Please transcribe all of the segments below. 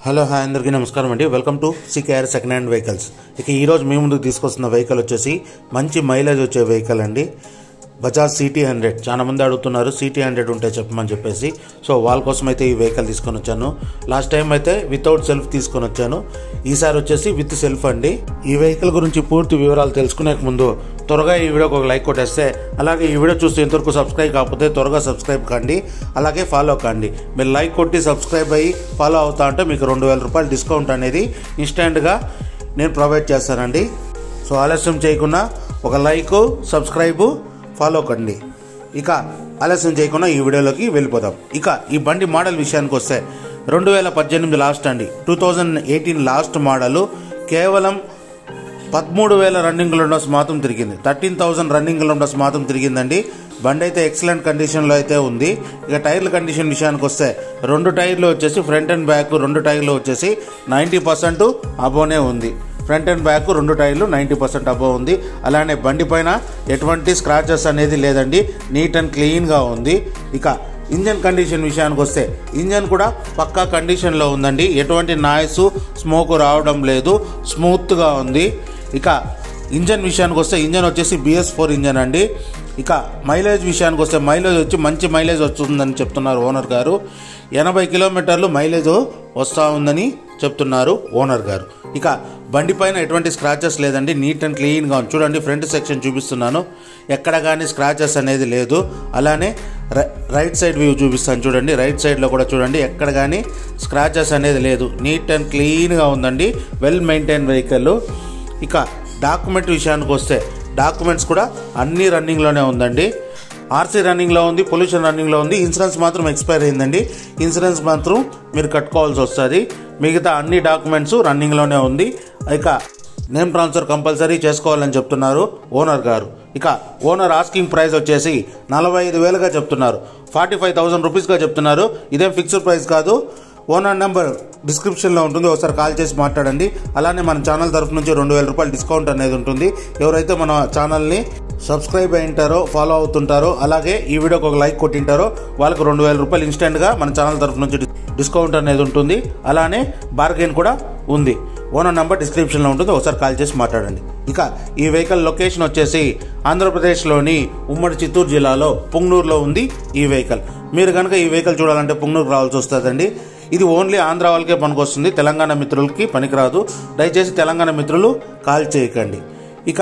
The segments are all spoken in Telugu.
హలో హాయ్ అందరికీ నమస్కారం అండి. Welcome to CKR second hand vehicles. ఇక ఈరోజు మీ ముందుకు తీసుకొస్తున్న వెహికల్ వచ్చేసి మంచి మైలేజ్ వచ్చే వెహికల్ అండి. బజాజ్ సిటీ 100. చాలా మంది అడుగుతున్నారు సిటీ 100 ఉంటే చెప్పమని చెప్పేసి. సో వాళ్ళ కోసం అయితే ఈ వెహికల్ తీసుకొని వచ్చాను. లాస్ట్ టైం అయితే వితౌట్ సెల్ఫ్ తీసుకొని వచ్చాను. ఈసారి వచ్చేసి విత్ సెల్ఫ్ అండి. ఈ వెహికల్ గురించి పూర్తి వివరాలు తెలుసుకునే ముందు త్వరగా ఈ వీడియోకి ఒక లైక్ కొట్టేస్తే, అలాగే ఈ వీడియో చూస్తే ఇంతవరకు సబ్స్క్రైబ్ కాకపోతే త్వరగా సబ్స్క్రైబ్ కండి, అలాగే ఫాలో కండి. మీరు లైక్ కొట్టి సబ్స్క్రైబ్ అయ్యి ఫాలో అవుతా అంటే మీకు 2000 రూపాయలు డిస్కౌంట్ అనేది ఇన్స్టెంట్గా నేను ప్రొవైడ్ చేస్తానండి. సో ఆలస్యం చేయకుండా ఒక లైక్, సబ్స్క్రైబ్, ఫాలో కండి. ఇక ఆలస్యం చేయకుండా ఈ వీడియోలోకి వెళ్ళిపోదాం. ఇక ఈ బండి మోడల్ విషయానికి వస్తే 2018 లాస్ట్ అండి. 2018 లాస్ట్ మోడల్. కేవలం 13,000 రన్నింగ్ కిలోమీటర్స్ మాత్రం తిరిగింది. 13,000 రన్నింగ్ కిలోమీటర్స్ మాత్రం తిరిగిందండి. బండి అయితే ఎక్సలెంట్ కండిషన్లో అయితే ఉంది. ఇక టైర్ల కండిషన్ విషయానికి వస్తే 2 టైర్లు వచ్చేసి ఫ్రంట్ అండ్ బ్యాక్ 2 టైర్లు వచ్చేసి 90% అబోనే ఉంది. ఫ్రంట్ అండ్ బ్యాక్ 2 టైర్లు 90% అబో ఉంది. అలానే బండి పైన ఎటువంటి స్క్రాచెస్ అనేది లేదండి. నీట్ అండ్ క్లీన్గా ఉంది. ఇక ఇంజన్ కండిషన్ విషయానికి వస్తే ఇంజన్ కూడా పక్కా కండిషన్లో ఉందండి. ఎటువంటి నాయిస్, స్మోక్ రావడం లేదు. స్మూత్గా ఉంది. ఇక ఇంజన్ విషయానికి వస్తే ఇంజన్ వచ్చేసి BS4 ఇంజన్ అండి. ఇక మైలేజ్ విషయానికి వస్తే మైలేజ్ వచ్చి మంచి మైలేజ్ వస్తుందని చెప్తున్నారు ఓనర్ గారు. 80 కిలోమీటర్లు మైలేజ్ వస్తూ ఉందని చెప్తున్నారు ఓనర్ గారు. ఇక బండి పైన ఎటువంటి స్క్రాచెస్ లేదండి. నీట్ అండ్ క్లీన్గా ఉంది. చూడండి, ఫ్రంట్ సెక్షన్ చూపిస్తున్నాను. ఎక్కడ కానీ స్క్రాచెస్ అనేది లేదు. అలానే రైట్ సైడ్ వ్యూ చూపిస్తాను చూడండి. రైట్ సైడ్లో కూడా చూడండి, ఎక్కడ కానీ స్క్రాచెస్ అనేది లేదు. నీట్ అండ్ క్లీన్గా ఉందండి. Well maintain vehicle. ఇక డాక్యుమెంట్ విషయానికి వస్తే డాక్యుమెంట్స్ కూడా అన్ని రన్నింగ్లోనే ఉందండి. ఆర్సీ రన్నింగ్లో ఉంది, పొల్యూషన్ రన్నింగ్లో ఉంది. ఇన్సూరెన్స్ మాత్రం ఎక్స్పైర్ అయిందండి. ఇన్సూరెన్స్ మాత్రం మీరు కట్టుకోవాల్సి వస్తుంది. మిగతా అన్ని డాక్యుమెంట్స్ రన్నింగ్లోనే ఉంది. ఇక నేమ్ ట్రాన్స్ఫర్ కంపల్సరీ చేసుకోవాలని చెప్తున్నారు ఓనర్ గారు. ఇక ఓనర్ ఆస్కింగ్ ప్రైస్ వచ్చేసి 45,000గా చెప్తున్నారు. 45,000 రూపీస్గా చెప్తున్నారు. ఇదేం ఫిక్స్డ్ ప్రైస్ కాదు. ఓనర్ నెంబర్ డిస్క్రిప్షన్లో ఉంటుంది, ఒకసారి కాల్ చేసి మాట్లాడండి. అలానే మన ఛానల్ తరఫు నుంచి 2,000 రూపాయలు డిస్కౌంట్ అనేది ఉంటుంది. ఎవరైతే మన ఛానల్ని సబ్స్క్రైబ్ అయింటారో, ఫాలో అవుతుంటారో, అలాగే ఈ వీడియోకి ఒక లైక్ కొట్టింటారో వాళ్ళకి 2,000 రూపాయలు ఇన్స్టెంట్గా మన ఛానల్ తరఫు నుంచి డిస్కౌంట్ అనేది ఉంటుంది. అలానే బార్గెన్ కూడా ఉంది. ఓనర్ నెంబర్ డిస్క్రిప్షన్లో ఉంటుంది, ఒకసారి కాల్ చేసి మాట్లాడండి. ఇక ఈ వెహికల్ లొకేషన్ వచ్చేసి ఆంధ్రప్రదేశ్లోని ఉమ్మడి చిత్తూరు జిల్లాలో పుంగనూరులో ఉంది ఈ వెహికల్. మీరు కనుక ఈ వెహికల్ చూడాలంటే పుంగనూరు రావాల్సి వస్తుందండి. ఇది ఓన్లీ ఆంధ్ర వాళ్ళకే పనికొస్తుంది, తెలంగాణ మిత్రులకి పనికిరాదు. దయచేసి తెలంగాణ మిత్రులు కాల్ చేయకండి. ఇక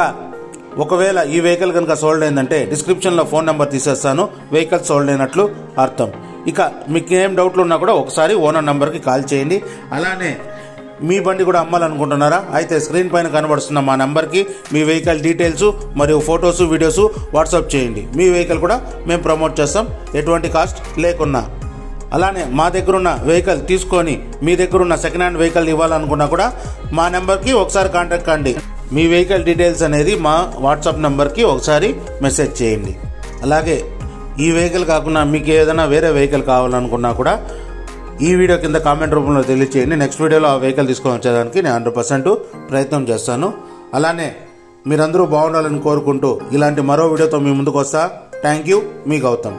ఒకవేళ ఈ వెహికల్ కనుక సోల్డ్ అయిందంటే డిస్క్రిప్షన్లో ఫోన్ నెంబర్ తీసేస్తాను. వెహికల్ సోల్డ్ అయినట్లు అర్థం. ఇక మీకు ఏం డౌట్లు ఉన్నా కూడా ఒకసారి ఓనర్ నెంబర్కి కాల్ చేయండి. అలానే మీ బండి కూడా అమ్మాలనుకుంటున్నారా? అయితే స్క్రీన్ పైన కనబడుతున్న మా నెంబర్కి మీ వెహికల్ డీటెయిల్స్ మరియు ఫొటోస్, వీడియోస్ వాట్సాప్ చేయండి. మీ వెహికల్ కూడా మేము ప్రమోట్ చేస్తాం, ఎటువంటి కాస్ట్ లేకున్నా. అలానే మా దగ్గర ఉన్న వెహికల్ తీసుకొని మీ దగ్గర ఉన్న సెకండ్ హ్యాండ్ వెహికల్ ఇవ్వాలనుకున్నా కూడా మా నెంబర్కి ఒకసారి కాంటాక్ట్ కండి. మీ వెహికల్ డీటెయిల్స్ అనేది మా వాట్సాప్ నెంబర్కి ఒకసారి మెసేజ్ చేయండి. అలాగే ఈ వెహికల్ కాకుండా మీకు ఏదైనా వేరే వెహికల్ కావాలనుకున్నా కూడా ఈ వీడియో కింద కామెంట్ రూపంలో తెలియచేయండి. నెక్స్ట్ వీడియోలో ఆ వెహికల్ తీసుకొని వచ్చేదానికి నేను 100% ప్రయత్నం చేస్తాను. అలానే మీరందరూ బాగుండాలని కోరుకుంటూ ఇలాంటి మరో వీడియోతో మీ ముందుకు వస్తా. Thank you. మీ గౌతమ్.